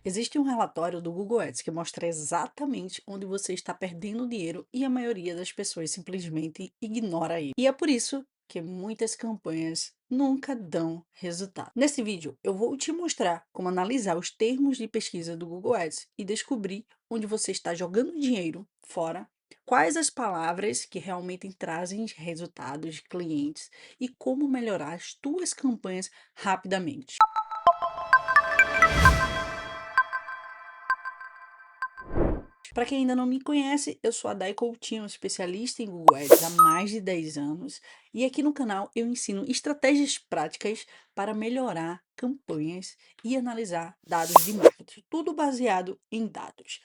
Existe um relatório do Google Ads que mostra exatamente onde você está perdendo dinheiro e a maioria das pessoas simplesmente ignora ele. E é por isso que muitas campanhas nunca dão resultado. Nesse vídeo, eu vou te mostrar como analisar os termos de pesquisa do Google Ads e descobrir onde você está jogando dinheiro fora, quais as palavras que realmente trazem resultados de clientes e como melhorar as tuas campanhas rapidamente. Para quem ainda não me conhece, eu sou a Dai Coutinho, especialista em Google Ads há mais de 10 anos, e aqui no canal eu ensino estratégias práticas para melhorar campanhas e analisar dados de marketing, tudo baseado em dados.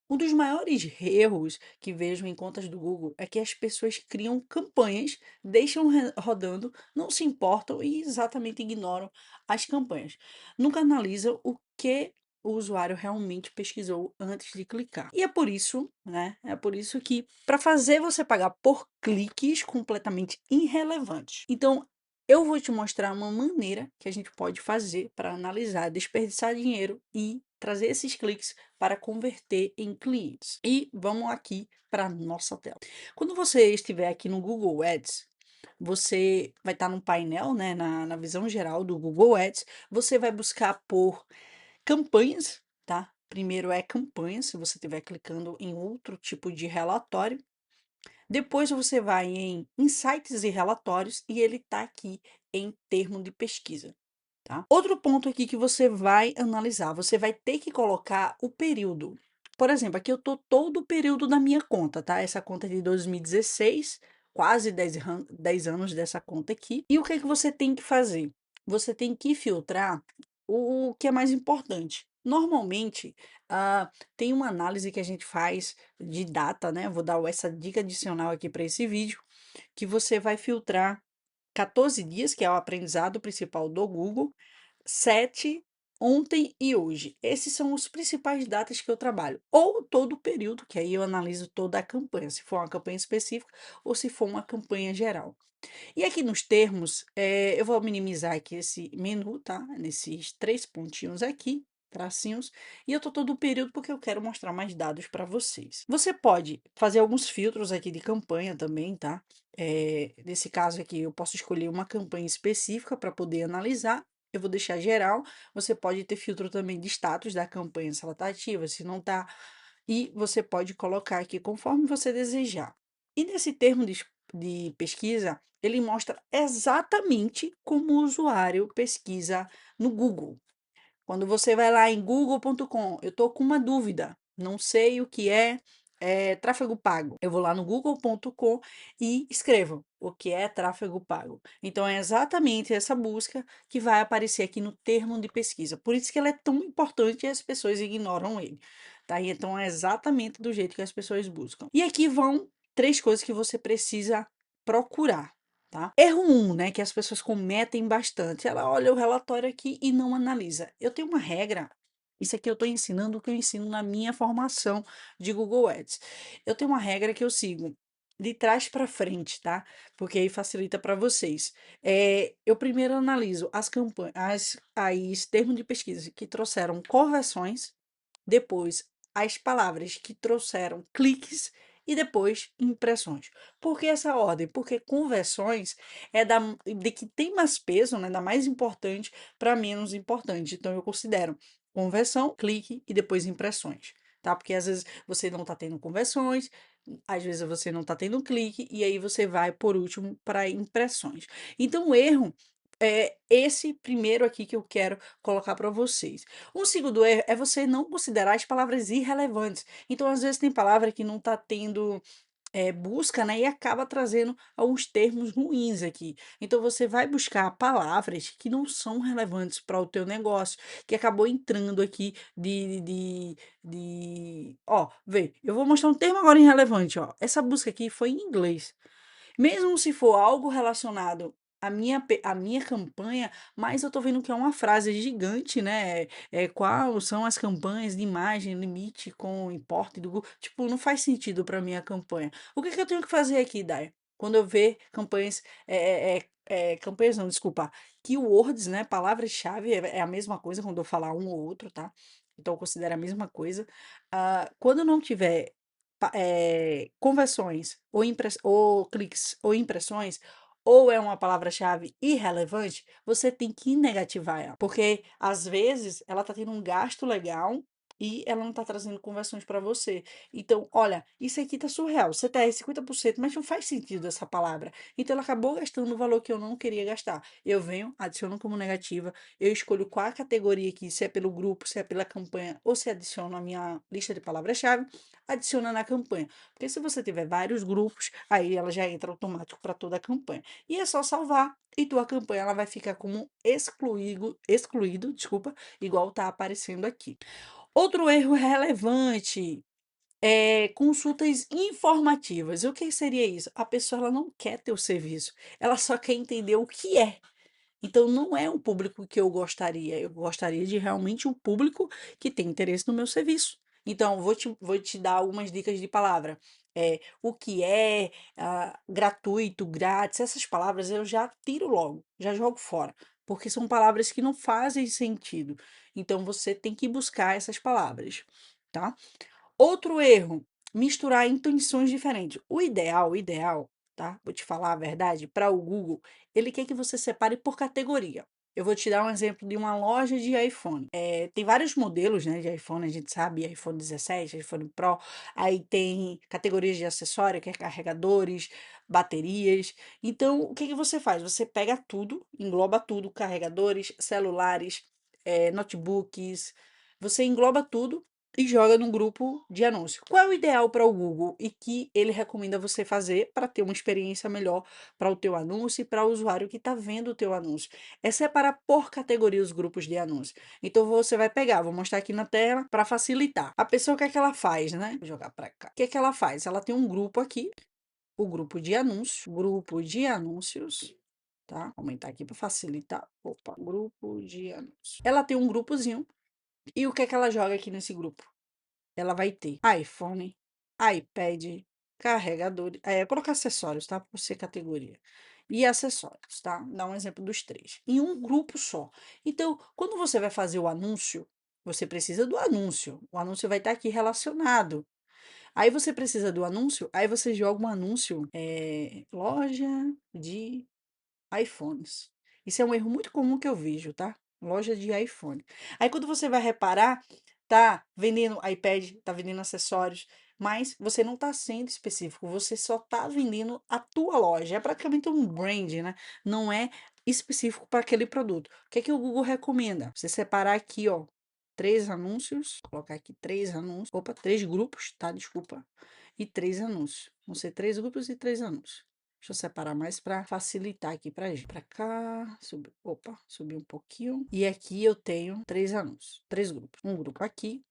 Um dos maiores erros que vejo em contas do Google é que as pessoas criam campanhas, deixam rodando, não se importam e exatamente ignoram as campanhas. Nunca analisam o que o usuário realmente pesquisou antes de clicar. E é por isso, né? É por isso que para fazer você pagar por cliques completamente irrelevantes. Então, eu vou te mostrar uma maneira que a gente pode fazer para analisar, desperdiçar dinheiro e trazer esses cliques para converter em clientes. E vamos aqui para a nossa tela. Quando você estiver aqui no Google Ads, você vai estar no painel, né, na visão geral do Google Ads, você vai buscar por campanhas, tá? Primeiro é campanhas, se você estiver clicando em outro tipo de relatório. Depois você vai em insights e relatórios e ele está aqui em termo de pesquisa. Tá? Outro ponto aqui que você vai analisar, você vai ter que colocar o período. Por exemplo, aqui eu tô todo o período da minha conta, tá? Essa conta é de 2016, quase 10 anos dessa conta aqui. E o que é que você tem que fazer? Você tem que filtrar o que é mais importante. Normalmente, tem uma análise que a gente faz de data, né? Vou dar essa dica adicional aqui para esse vídeo, que você vai filtrar 14 dias, que é o aprendizado principal do Google, 7, ontem e hoje. Esses são os principais datas que eu trabalho. Ou todo o período, que aí eu analiso toda a campanha, se for uma campanha específica ou se for uma campanha geral. E aqui nos termos, eu vou minimizar aqui esse menu, tá? Nesses três pontinhos aqui, tracinhos, e eu tô todo o período porque eu quero mostrar mais dados para vocês. Você pode fazer alguns filtros aqui de campanha também, tá? Nesse caso aqui, eu posso escolher uma campanha específica para poder analisar. Eu vou deixar geral. Você pode ter filtro também de status da campanha, se ela tá ativa, se não tá. E você pode colocar aqui conforme você desejar. E nesse termo de pesquisa, ele mostra exatamente como o usuário pesquisa no Google. Quando você vai lá em google.com, eu estou com uma dúvida, não sei o que é tráfego pago. Eu vou lá no google.com e escrevo o que é tráfego pago. Então, é exatamente essa busca que vai aparecer aqui no termo de pesquisa. Por isso que ele é tão importante e as pessoas ignoram ele. Tá? Então, é exatamente do jeito que as pessoas buscam. E aqui vão três coisas que você precisa procurar. Tá? Erro 1, né, que as pessoas cometem bastante. Ela olha o relatório aqui e não analisa. Eu tenho uma regra, isso aqui eu estou ensinando o que eu ensino na minha formação de Google Ads. Eu tenho uma regra que eu sigo de trás para frente, tá? Porque aí facilita para vocês. Eu primeiro analiso as campanhas, as termos de pesquisa que trouxeram conversões, depois as palavras que trouxeram cliques e depois impressões. Por que essa ordem? Porque conversões é de que tem mais peso, né, da mais importante para menos importante. Então, eu considero conversão, clique e depois impressões. Tá? Porque às vezes você não está tendo conversões, às vezes você não está tendo clique, e aí você vai por último para impressões. Então, o erro é esse primeiro aqui que eu quero colocar para vocês. Um segundo erro é você não considerar as palavras irrelevantes. Então, às vezes, tem palavra que não está tendo busca, né, e acaba trazendo alguns termos ruins aqui. Então, você vai buscar palavras que não são relevantes para o teu negócio, que acabou entrando aqui Ó, vê, eu vou mostrar um termo agora irrelevante, ó. Essa busca aqui foi em inglês. Mesmo se for algo relacionado à minha campanha, mas eu tô vendo que é uma frase gigante, né? Quais são as campanhas de imagem, limite com importe do Google? Tipo, não faz sentido para minha campanha. O que que eu tenho que fazer aqui, Dai? Quando eu ver campanhas, campanhas não, desculpa, keywords, né? Palavras-chave é a mesma coisa quando eu falar um ou outro, tá? então considera a mesma coisa. Quando não tiver conversões ou cliques ou impressões, ou é uma palavra-chave irrelevante, você tem que negativar ela, porque às vezes ela está tendo um gasto legal e ela não está trazendo conversões para você. Então, olha, isso aqui tá surreal. Você tá aí 50%, mas não faz sentido essa palavra. Então, ela acabou gastando o valor que eu não queria gastar. Eu venho, adiciono como negativa, eu escolho qual a categoria aqui, se é pelo grupo, se é pela campanha, ou se adiciono a minha lista de palavras-chave, adiciona na campanha. Porque se você tiver vários grupos, aí ela já entra automático para toda a campanha. E é só salvar e tua campanha ela vai ficar como excluído, desculpa, igual tá aparecendo aqui. Outro erro relevante é consultas informativas. O que seria isso? A pessoa ela não quer ter o serviço, ela só quer entender o que é. Então, não é um público que eu gostaria. Eu gostaria de realmente um público que tem interesse no meu serviço. Então, vou te dar algumas dicas de palavra. O que é gratuito, grátis, essas palavras eu já tiro logo, já jogo fora, porque são palavras que não fazem sentido. Então, você tem que buscar essas palavras, tá? Outro erro, misturar intenções diferentes. O ideal, tá? Vou te falar a verdade, para o Google, ele quer que você separe por categoria. Eu vou te dar um exemplo de uma loja de iPhone. Tem vários modelos, né, de iPhone, a gente sabe, iPhone 17, iPhone Pro. Aí tem categorias de acessório, que é carregadores, baterias. Então, o que que você faz? Você pega tudo, engloba tudo, carregadores, celulares, notebooks. Você engloba tudo e joga num grupo de anúncio. Qual é o ideal para o Google e que ele recomenda você fazer para ter uma experiência melhor para o teu anúncio e para o usuário que está vendo o teu anúncio? É separar por categoria os grupos de anúncio. Então você vai pegar, vou mostrar aqui na tela para facilitar. A pessoa o que é que ela faz, né? Vou jogar para cá. O que é que ela faz? Ela tem um grupo aqui, o grupo de anúncios, tá? Vou aumentar aqui para facilitar. Opa, grupo de anúncios. Ela tem um grupozinho e o que é que ela joga aqui nesse grupo? Ela vai ter iPhone, iPad, carregador, colocar acessórios, tá? Por ser categoria. E acessórios, tá? Dá um exemplo dos três. Em um grupo só. Então, quando você vai fazer o anúncio, você precisa do anúncio. O anúncio vai estar aqui relacionado. Aí você precisa do anúncio, aí você joga um anúncio, loja de iPhones. Isso é um erro muito comum que eu vejo, tá? Loja de iPhone. Aí quando você vai reparar, tá vendendo iPad, tá vendendo acessórios, mas você não tá sendo específico, você só tá vendendo a tua loja. É praticamente um brand, né? Não é específico para aquele produto. O que é que o Google recomenda? Você separar aqui, ó, três anúncios, colocar aqui três anúncios, opa, três grupos, tá? Desculpa. E três anúncios. Vão ser três grupos e três anúncios. Deixa eu separar mais para facilitar aqui pra gente. Pra cá, opa, subir um pouquinho. E aqui eu tenho três anúncios, três grupos. Um grupo aqui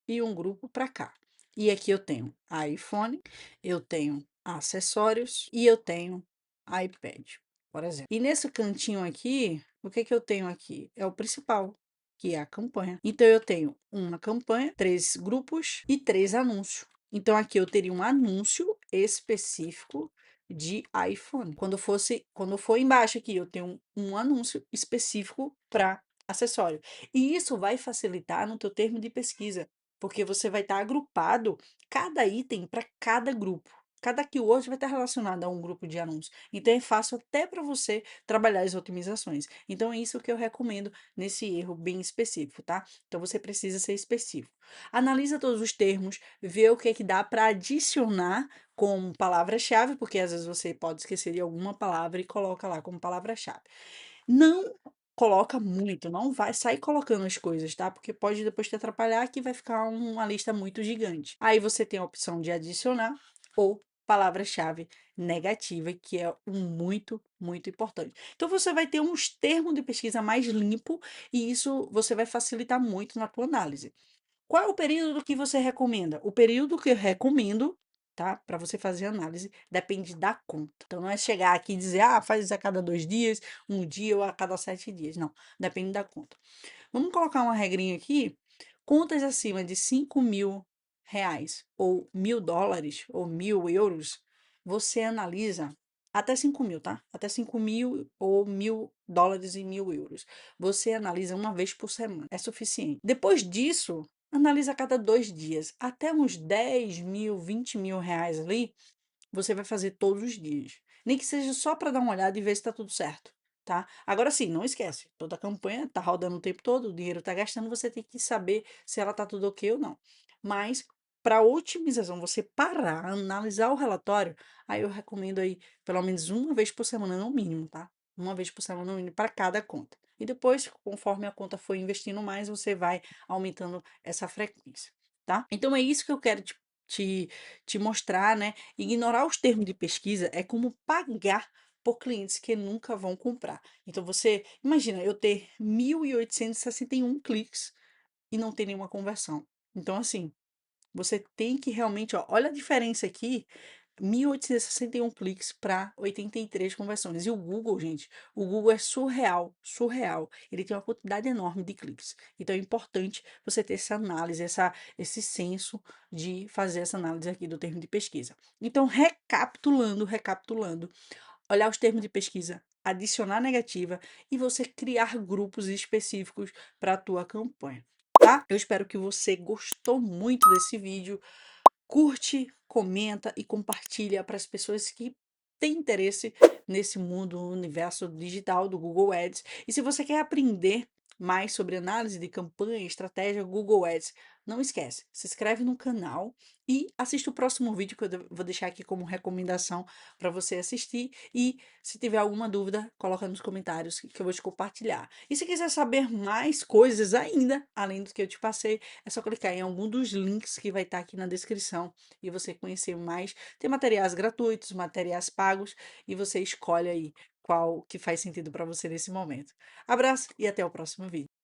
e um grupo para cá. E aqui eu tenho iPhone, eu tenho acessórios e eu tenho iPad, por exemplo. E nesse cantinho aqui, o que que eu tenho aqui? É o principal, que é a campanha. Então eu tenho uma campanha, três grupos e três anúncios. Então aqui eu teria um anúncio específico de iPhone. Quando for embaixo aqui, eu tenho um anúncio específico para acessório. E isso vai facilitar no teu termo de pesquisa, porque você vai estar agrupado cada item para cada grupo. Cada keyword vai estar relacionado a um grupo de anúncios. Então é fácil até para você trabalhar as otimizações. Então é isso que eu recomendo nesse erro bem específico, tá? Então você precisa ser específico. Analisa todos os termos, vê o que é que dá para adicionar como palavra-chave, porque às vezes você pode esquecer de alguma palavra e coloca lá como palavra-chave. Não coloca muito, não vai sair colocando as coisas, tá? Porque pode depois te atrapalhar que vai ficar uma lista muito gigante. Aí você tem a opção de adicionar ou palavra-chave negativa, que é um muito importante. Então você vai ter uns termos de pesquisa mais limpo e isso você vai facilitar muito na tua análise. Qual é o período que você recomenda? O período que eu recomendo, tá? Para você fazer análise, depende da conta. Então, não é chegar aqui e dizer, faz a cada 2 dias, um dia ou a cada 7 dias. Não, depende da conta. Vamos colocar uma regrinha aqui. Contas acima de R$ 5.000, ou US$ 1.000, ou 1.000 euros, você analisa até 5.000, tá? Até 5.000 ou US$ 1.000. dólares e 1.000 euros. Você analisa uma vez por semana, é suficiente. Depois disso, analisa a cada 2 dias, até uns 10 mil, 20 mil reais ali, você vai fazer todos os dias. Nem que seja só para dar uma olhada e ver se está tudo certo, tá? Agora sim, não esquece, toda a campanha tá rodando o tempo todo, o dinheiro tá gastando, você tem que saber se ela tá tudo ok ou não. Mas para otimização, você parar, analisar o relatório, aí eu recomendo aí pelo menos uma vez por semana no mínimo, tá? Uma vez por semana no mínimo para cada conta. E depois, conforme a conta for investindo mais, você vai aumentando essa frequência, tá? Então é isso que eu quero te, te mostrar, né? Ignorar os termos de pesquisa é como pagar por clientes que nunca vão comprar. Então você, imagina, eu ter 1.861 cliques e não ter nenhuma conversão. Então assim, você tem que realmente, ó, olha a diferença aqui, 1.861 cliques para 83 conversões. E o Google, gente, o Google é surreal, surreal. Ele tem uma quantidade enorme de cliques. Então é importante você ter essa análise, esse senso de fazer essa análise aqui do termo de pesquisa. Então, recapitulando, olhar os termos de pesquisa, adicionar negativa e você criar grupos específicos para a tua campanha, tá? Eu espero que você gostou muito desse vídeo. Curte, comenta e compartilha para as pessoas que têm interesse nesse mundo, universo digital do Google Ads. E se você quer aprender mais sobre análise de campanha, estratégia Google Ads, não esquece, se inscreve no canal e assiste o próximo vídeo que eu vou deixar aqui como recomendação para você assistir. E se tiver alguma dúvida, coloca nos comentários que eu vou te compartilhar. E se quiser saber mais coisas ainda, além do que eu te passei, é só clicar em algum dos links que vai estar aqui na descrição e você conhecer mais. Tem materiais gratuitos, materiais pagos e você escolhe aí qual que faz sentido para você nesse momento. Abraço e até o próximo vídeo.